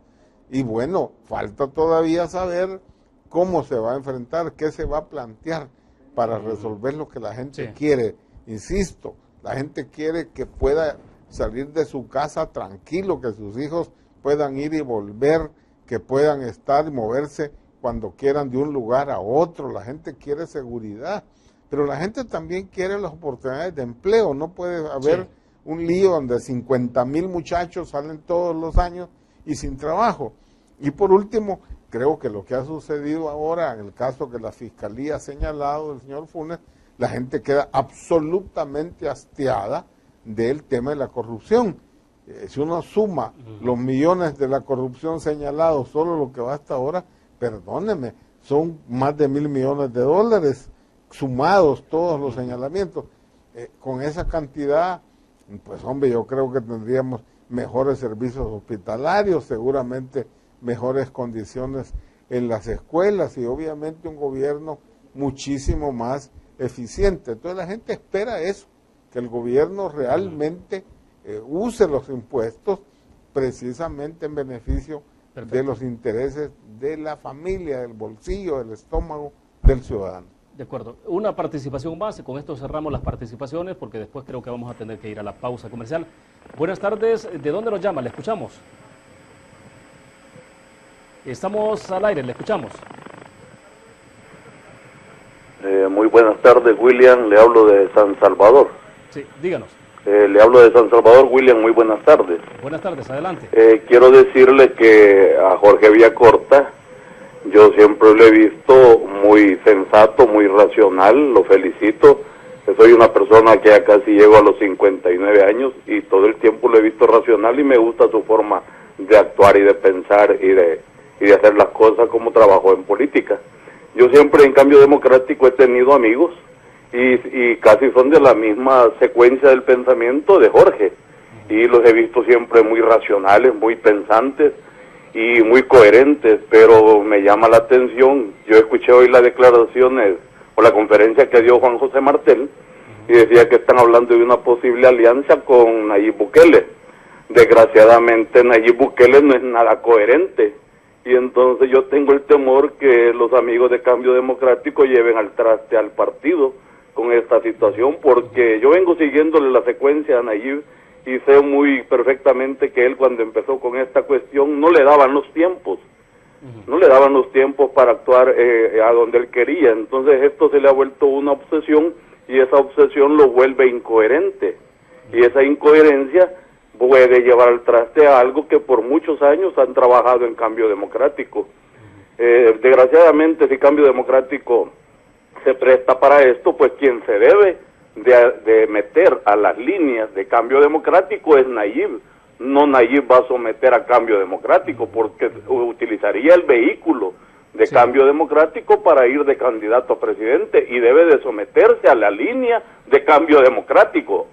Speaker 2: Y bueno, falta todavía saber cómo se va a enfrentar, qué se va a plantear para resolver lo que la gente quiere. Insisto, la gente quiere que pueda salir de su casa tranquilo, que sus hijos puedan ir y volver, que puedan estar y moverse cuando quieran de un lugar a otro. La gente quiere seguridad, pero la gente también quiere las oportunidades de empleo. No puede haber un lío donde 50,000 muchachos salen todos los años y sin trabajo. Y por último, creo que lo que ha sucedido ahora, en el caso que la Fiscalía ha señalado del señor Funes, la gente queda absolutamente hastiada del tema de la corrupción. Si uno suma los millones de la corrupción señalados, solo lo que va hasta ahora, perdóneme, son más de $1,000 millones, sumados todos los señalamientos. Con esa cantidad, pues hombre, yo creo que tendríamos mejores servicios hospitalarios, seguramente mejores condiciones en las escuelas y obviamente un gobierno muchísimo más eficiente. Entonces la gente espera eso, que el gobierno realmente use los impuestos precisamente en beneficio de los intereses de la familia, del bolsillo, del estómago del ciudadano.
Speaker 1: De acuerdo. Una participación más y con esto cerramos las participaciones porque después creo que vamos a tener que ir a la pausa comercial. Buenas tardes. ¿De dónde nos llama? Le escuchamos. Estamos al aire, le escuchamos.
Speaker 5: Muy buenas tardes, William. Le hablo de San Salvador.
Speaker 1: Sí, díganos.
Speaker 5: Le hablo de San Salvador, William. Muy buenas tardes.
Speaker 1: Buenas tardes, adelante.
Speaker 5: Quiero decirle que a Jorge Villacorta yo siempre lo he visto muy sensato, muy racional. Lo felicito. Soy una persona que ya casi llego a los 59 años y todo el tiempo lo he visto racional y me gusta su forma de actuar y de pensar y de hacer las cosas como trabajó en política. Yo siempre en Cambio Democrático he tenido amigos y casi son de la misma secuencia del pensamiento de Jorge y los he visto siempre muy racionales, muy pensantes y muy coherentes, pero me llama la atención, yo escuché hoy las declaraciones o la conferencia que dio Juan José Martel y decía que están hablando de una posible alianza con Nayib Bukele. desgraciadamente Nayib Bukele no es nada coherente. Y entonces yo tengo el temor que los amigos de Cambio Democrático lleven al traste al partido con esta situación, porque yo vengo siguiéndole la secuencia a Nayib y sé muy perfectamente que él, cuando empezó con esta cuestión, no le daban los tiempos. No le daban los tiempos para actuar a donde él quería. Entonces esto se le ha vuelto una obsesión, y esa obsesión lo vuelve incoherente. Y esa incoherencia puede llevar al traste a algo que por muchos años han trabajado en Cambio Democrático. Desgraciadamente, si Cambio Democrático se presta para esto, pues quien se debe de meter a las líneas de Cambio Democrático es Nayib. No Nayib va a someter a Cambio Democrático, porque utilizaría el vehículo de Cambio Democrático para ir de candidato a presidente, y debe de someterse a la línea de Cambio Democrático,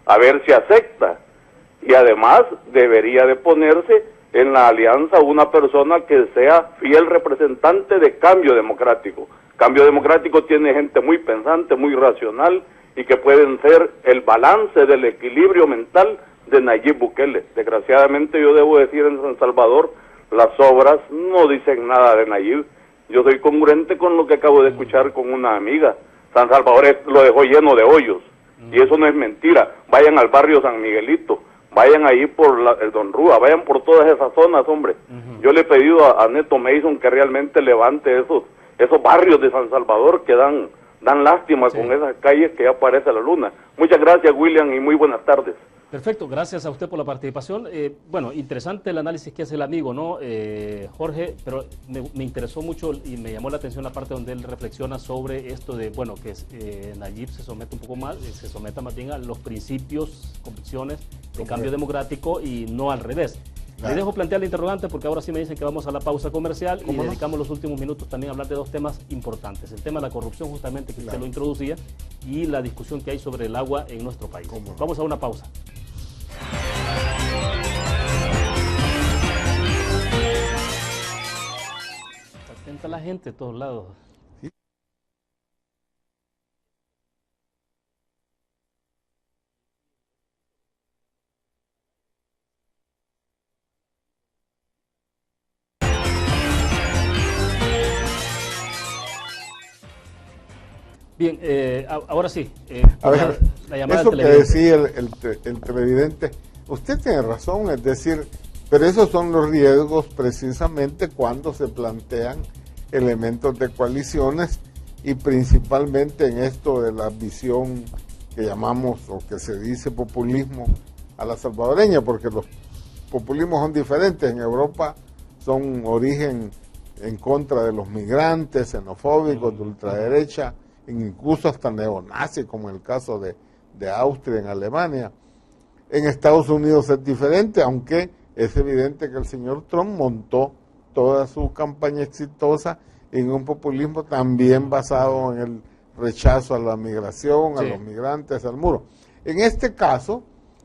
Speaker 5: a ver si acepta. Y además debería de ponerse en la alianza una persona que sea fiel representante de Cambio Democrático. Cambio Democrático tiene gente muy pensante, muy racional, y que pueden ser el balance del equilibrio mental de Nayib Bukele. Desgraciadamente, yo debo decir, en San Salvador las obras no dicen nada de Nayib. Yo soy congruente con lo que acabo de escuchar con una amiga. San Salvador lo dejó lleno de hoyos, y eso no es mentira. Vayan al barrio San Miguelito, vayan ahí por el Don Rúa, vayan por todas esas zonas, hombre. Yo le he pedido a Neto Mason que realmente levante esos barrios de San Salvador que dan lástima con esas calles que ya aparece la luna. Muchas gracias, William, y muy buenas tardes.
Speaker 1: Perfecto, gracias a usted por la participación. Bueno, interesante el análisis que hace el amigo, ¿no, Jorge? Pero me interesó mucho y me llamó la atención la parte donde él reflexiona sobre esto de, bueno, que Nayib se someta un poco más, se someta más bien a los principios, convicciones de Cambio Democrático y no al revés. Le dejo plantear la interrogante porque ahora sí me dicen que vamos a la pausa comercial y dedicamos los últimos minutos también a hablar de dos temas importantes. El tema de la corrupción, justamente, que usted lo introducía, y la discusión que hay sobre el agua en nuestro país. Vamos a una pausa. Está atenta la gente de todos lados. Bien, ahora sí.
Speaker 2: A ver,
Speaker 1: la llamada
Speaker 2: eso
Speaker 1: del
Speaker 2: que decía el televidente, usted tiene razón, es decir, pero esos son los riesgos precisamente cuando se plantean elementos de coaliciones, y principalmente en esto de la visión que llamamos, o que se dice, populismo a la salvadoreña, porque los populismos son diferentes. En Europa son origen en contra de los migrantes, xenofóbicos, de ultraderecha, incluso hasta neonazis, como en el caso de Austria, en Alemania. En Estados Unidos es diferente, aunque es evidente que el señor Trump montó toda su campaña exitosa en un populismo también basado en el rechazo a la migración, a los migrantes, al muro. En este caso,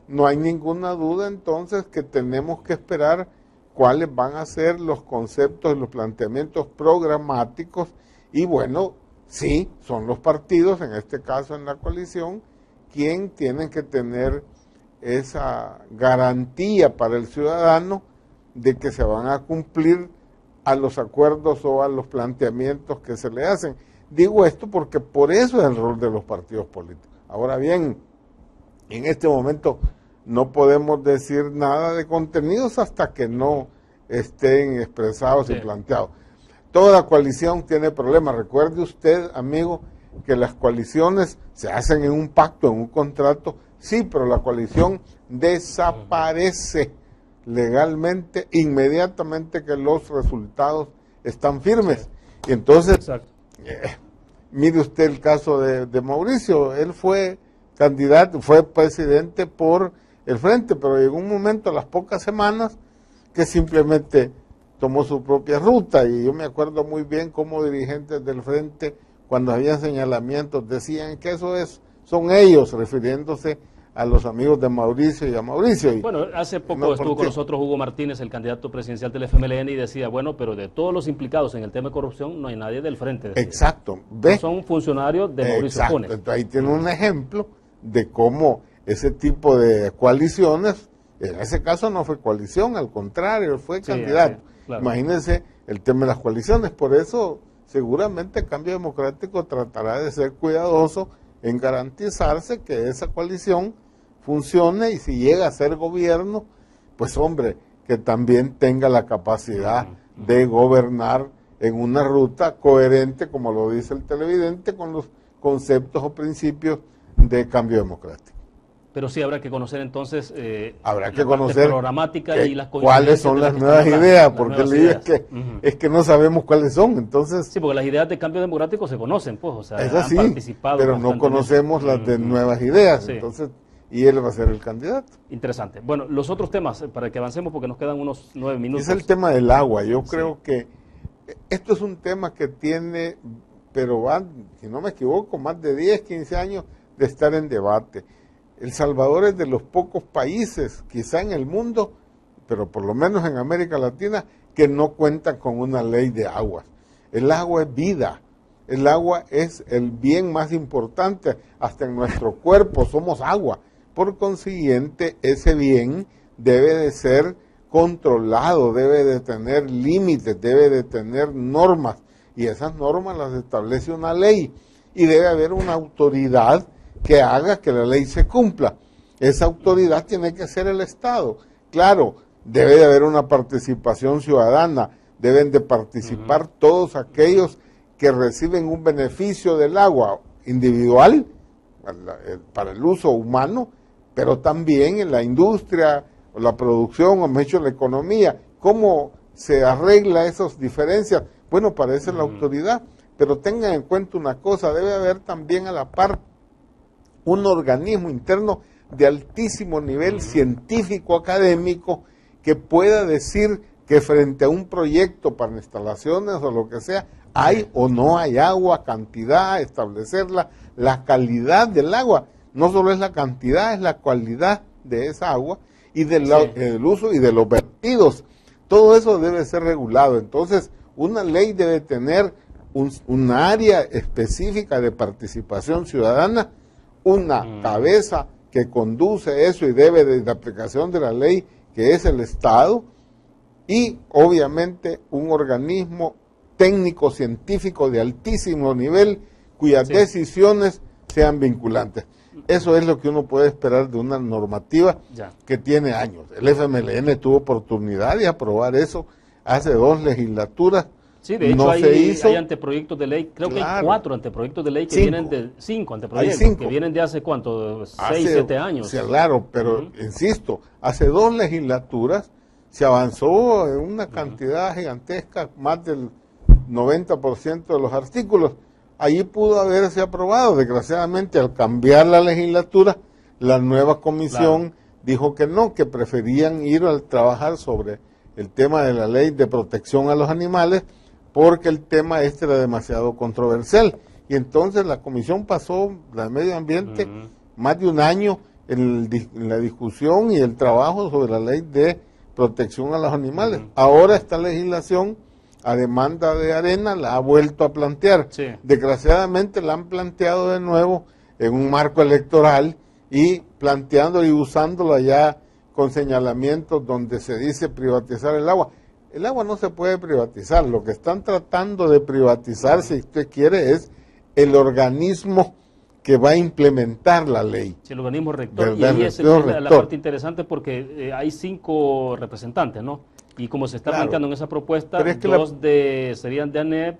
Speaker 2: no hay ninguna duda entonces que tenemos que esperar cuáles van a ser los conceptos y los planteamientos programáticos, y bueno, sí, son los partidos, en este caso en la coalición, quien tienen que tener esa garantía para el ciudadano de que se van a cumplir a los acuerdos o a los planteamientos que se le hacen. Digo esto porque por eso es el rol de los partidos políticos. Ahora bien, en este momento no podemos decir nada de contenidos hasta que no estén expresados y planteados. Toda coalición tiene problemas. Recuerde usted, amigo, que las coaliciones se hacen en un pacto, en un contrato, sí, pero la coalición desaparece legalmente inmediatamente que los resultados están firmes. Y entonces, mire usted el caso de Mauricio. Él fue candidato, fue presidente por el Frente, pero llegó un momento, a las pocas semanas, que simplemente tomó su propia ruta. Y yo me acuerdo muy bien cómo dirigentes del Frente, cuando había señalamientos, decían que son ellos, refiriéndose a los amigos de Mauricio y a Mauricio. Y
Speaker 1: bueno, hace poco estuvo con nosotros Hugo Martínez, el candidato presidencial del FMLN, y decía, bueno, pero de todos los implicados en el tema de corrupción, no hay nadie del Frente. Decía.
Speaker 2: Exacto.
Speaker 1: No son funcionarios de Mauricio Funes.
Speaker 2: Ahí tiene un ejemplo de cómo ese tipo de coaliciones En ese caso no fue coalición, al contrario, fue candidato. Claro. Imagínense el tema de las coaliciones, por eso seguramente el Cambio Democrático tratará de ser cuidadoso en garantizarse que esa coalición funcione y si llega a ser gobierno, pues hombre, que también tenga la capacidad de gobernar en una ruta coherente, como lo dice el televidente, con los conceptos o principios de Cambio Democrático.
Speaker 1: Pero sí habrá que conocer entonces
Speaker 2: habrá que conocer
Speaker 1: programática y las
Speaker 2: cuáles son las nuevas ideas, porque el lío es que no sabemos cuáles son, entonces...
Speaker 1: Sí, porque las ideas de Cambio Democrático se conocen, pues, o sea,
Speaker 2: es así, han participado, pero no conocemos las de nuevas ideas, entonces, y él va a ser el candidato.
Speaker 1: Interesante. Bueno, los otros temas, para que avancemos, porque nos quedan unos 9 minutos.
Speaker 2: Es el tema del agua, yo creo que esto es un tema que tiene, pero va, si no me equivoco, más de 10, 15 años de estar en debate. El Salvador es de los pocos países, quizá en el mundo, pero por lo menos en América Latina, que no cuentan con una ley de aguas. El agua es vida, el agua es el bien más importante, hasta en nuestro cuerpo somos agua. Por consiguiente, ese bien debe de ser controlado, debe de tener límites, debe de tener normas, y esas normas las establece una ley, y debe haber una autoridad que haga que la ley se cumpla. Esa autoridad tiene que ser el Estado. Claro, debe de haber una participación ciudadana, deben de participar todos aquellos que reciben un beneficio del agua individual para el uso humano, pero también en la industria, o la producción, o mejor la economía. ¿Cómo se arregla esas diferencias? Bueno, para eso es la autoridad, pero tengan en cuenta una cosa, debe haber también a la par un organismo interno de altísimo nivel científico, académico, que pueda decir que frente a un proyecto para instalaciones o lo que sea, hay o no hay agua, cantidad, establecerla, la calidad del agua. No solo es la cantidad, es la calidad de esa agua y del uso y de los vertidos. Todo eso debe ser regulado. Entonces, una ley debe tener un área específica de participación ciudadana, una cabeza que conduce eso y debe de aplicación de la ley, que es el Estado, y obviamente un organismo técnico científico de altísimo nivel cuyas decisiones sean vinculantes. Eso es lo que uno puede esperar de una normativa que tiene años. El FMLN tuvo oportunidad de aprobar eso hace 2 legislaturas.
Speaker 1: Sí, de hecho hay anteproyectos de ley, creo que hay 4 anteproyectos de ley que vienen de 5 anteproyectos, que vienen de hace ¿cuánto? 6, 7 años.
Speaker 2: Sí, claro, pero insisto, hace 2 legislaturas se avanzó en una cantidad gigantesca, más del 90% de los artículos. Allí pudo haberse aprobado. Desgraciadamente, al cambiar la legislatura, la nueva comisión dijo que no, que preferían ir a trabajar sobre el tema de la ley de protección a los animales, porque el tema este era demasiado controversial. Y entonces la comisión pasó, la de medio ambiente, más de un año en la discusión y el trabajo sobre la ley de protección a los animales. Ahora esta legislación, a demanda de Arena, la ha vuelto a plantear. Desgraciadamente la han planteado de nuevo en un marco electoral y planteándolo y usándola ya con señalamientos donde se dice privatizar el agua. El agua no se puede privatizar. Lo que están tratando de privatizar, si usted quiere, es el organismo que va a implementar la ley.
Speaker 1: Sí, el organismo rector. Y ahí es la parte interesante porque hay 5 representantes, ¿no? Y como se está planteando en esa propuesta, 2 serían de ANEP,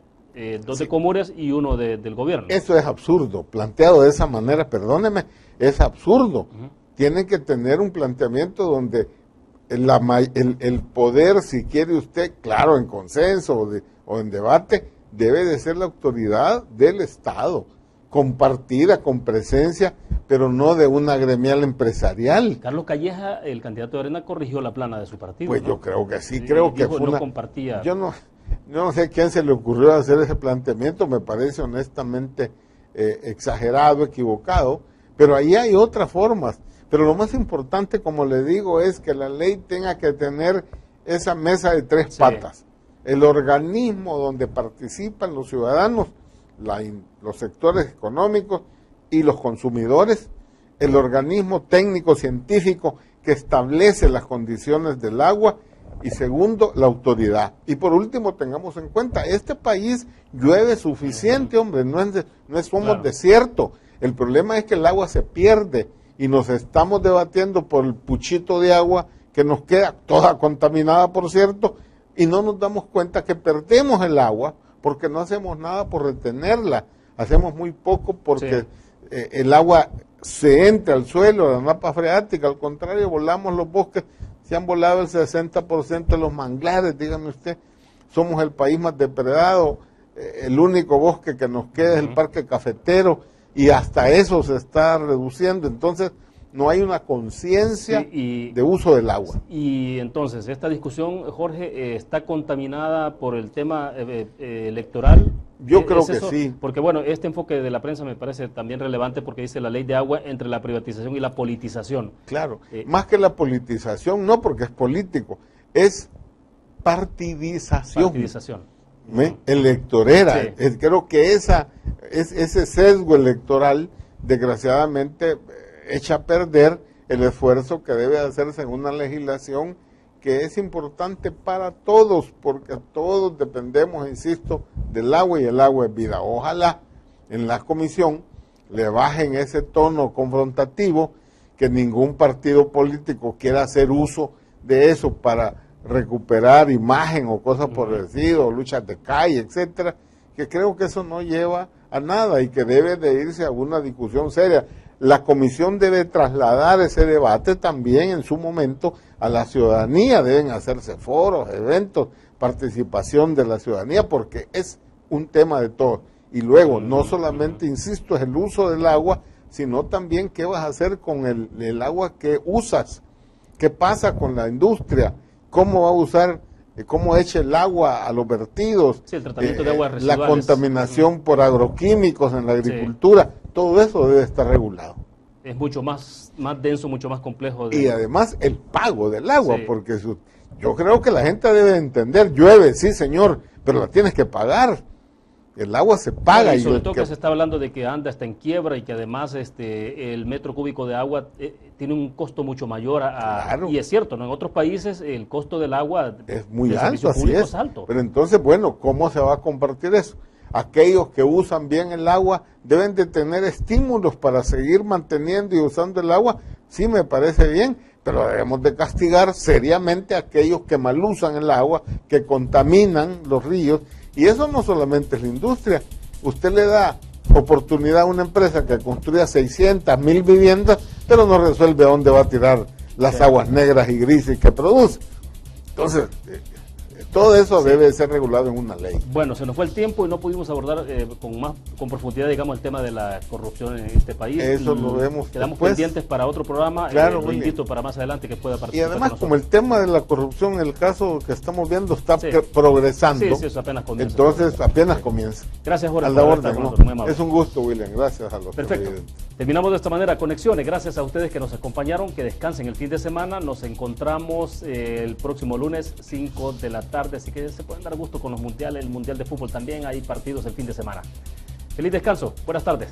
Speaker 1: 2 de Comures y 1 del gobierno.
Speaker 2: Eso es absurdo. Planteado de esa manera, perdóneme, es absurdo. Tienen que tener un planteamiento donde el poder, si quiere usted, claro, en consenso o en debate, debe de ser la autoridad del Estado, compartida, con presencia, pero no de una gremial empresarial.
Speaker 1: Carlos Calleja, el candidato de Arena, corrigió la plana de su partido.
Speaker 2: Pues
Speaker 1: ¿no?
Speaker 2: Yo creo que sí, creo que fue
Speaker 1: no compartía.
Speaker 2: Yo no sé a quién se le ocurrió hacer ese planteamiento, me parece honestamente exagerado, equivocado, pero ahí hay otras formas. Pero lo más importante, como le digo, es que la ley tenga que tener esa mesa de 3 patas. El organismo donde participan los ciudadanos, los sectores económicos y los consumidores, el organismo técnico-científico que establece las condiciones del agua, y segundo, la autoridad. Y por último, tengamos en cuenta, este país llueve suficiente, hombre, no somos desierto. El problema es que el agua se pierde y nos estamos debatiendo por el puchito de agua que nos queda toda contaminada, por cierto, y no nos damos cuenta que perdemos el agua porque no hacemos nada por retenerla. Hacemos muy poco porque el agua se entra al suelo, la napa freática. Al contrario, volamos los bosques. Se han volado el 60% de los manglares, dígame usted. Somos el país más depredado, el único bosque que nos queda es el parque cafetero, y hasta eso se está reduciendo. Entonces, no hay una conciencia de uso del agua.
Speaker 1: Y entonces, esta discusión, Jorge, ¿está contaminada por el tema electoral?
Speaker 2: Yo creo que sí.
Speaker 1: Porque bueno, este enfoque de la prensa me parece también relevante porque dice la ley de agua entre la privatización y la politización.
Speaker 2: Claro, más que la politización, no porque es político, es partidización. Electorera. Sí. Creo que ese sesgo electoral, desgraciadamente, echa a perder el esfuerzo que debe hacerse en una legislación que es importante para todos, porque todos dependemos, insisto, del agua, y el agua es vida. Ojalá en la comisión le bajen ese tono confrontativo, que ningún partido político quiera hacer uso de eso para recuperar imagen o cosas por el estilo, luchas de calle, etcétera, que creo que eso no lleva a nada y que debe de irse a una discusión seria. La comisión debe trasladar ese debate también en su momento a la ciudadanía, deben hacerse foros, eventos, participación de la ciudadanía, porque es un tema de todos. Y luego, no solamente, insisto, es el uso del agua, sino también qué vas a hacer con el agua que usas, qué pasa con la industria, cómo va a usar, cómo echa el agua a los vertidos,
Speaker 1: el tratamiento de aguas residuales,
Speaker 2: la contaminación por agroquímicos en la agricultura, todo eso debe estar regulado.
Speaker 1: Es mucho más denso, mucho más complejo.
Speaker 2: Y además el pago del agua, porque yo creo que la gente debe entender, llueve, sí señor, pero la tienes que pagar. El agua se paga.
Speaker 1: Y sobre todo que se está hablando de que anda hasta en quiebra y que además el metro cúbico de agua tiene un costo mucho mayor. Claro. Y es cierto, ¿no? En otros países el costo del agua
Speaker 2: es muy alto, así es. Alto. Pero entonces, bueno, ¿cómo se va a compartir eso? Aquellos que usan bien el agua deben de tener estímulos para seguir manteniendo y usando el agua. Sí, me parece bien, pero debemos de castigar seriamente a aquellos que mal usan el agua, que contaminan los ríos. Y eso no solamente es la industria. Usted le da oportunidad a una empresa que construya 600, 1000 viviendas, pero no resuelve dónde va a tirar las aguas negras y grises que produce. Entonces, todo eso debe ser regulado en una ley.
Speaker 1: Bueno, se nos fue el tiempo y no pudimos abordar con profundidad, digamos, el tema de la corrupción en este país.
Speaker 2: Eso lo vemos.
Speaker 1: Quedamos pendientes para otro programa.
Speaker 2: Claro,
Speaker 1: lo invito para más adelante que pueda participar.
Speaker 2: Y además, como el tema de la corrupción, el caso que estamos viendo está progresando.
Speaker 1: Sí, eso apenas comienza.
Speaker 2: Entonces, apenas comienza.
Speaker 1: Gracias, Jorge.
Speaker 2: A la orden, ¿no? Es un gusto, William. Gracias a los
Speaker 1: Perfecto. Terminamos de esta manera Conexiones. Gracias a ustedes que nos acompañaron. Que descansen el fin de semana. Nos encontramos el próximo lunes, 5 de la tarde. Así que se pueden dar gusto con los mundiales, el Mundial de Fútbol también. Hay partidos el fin de semana. Feliz descanso. Buenas tardes.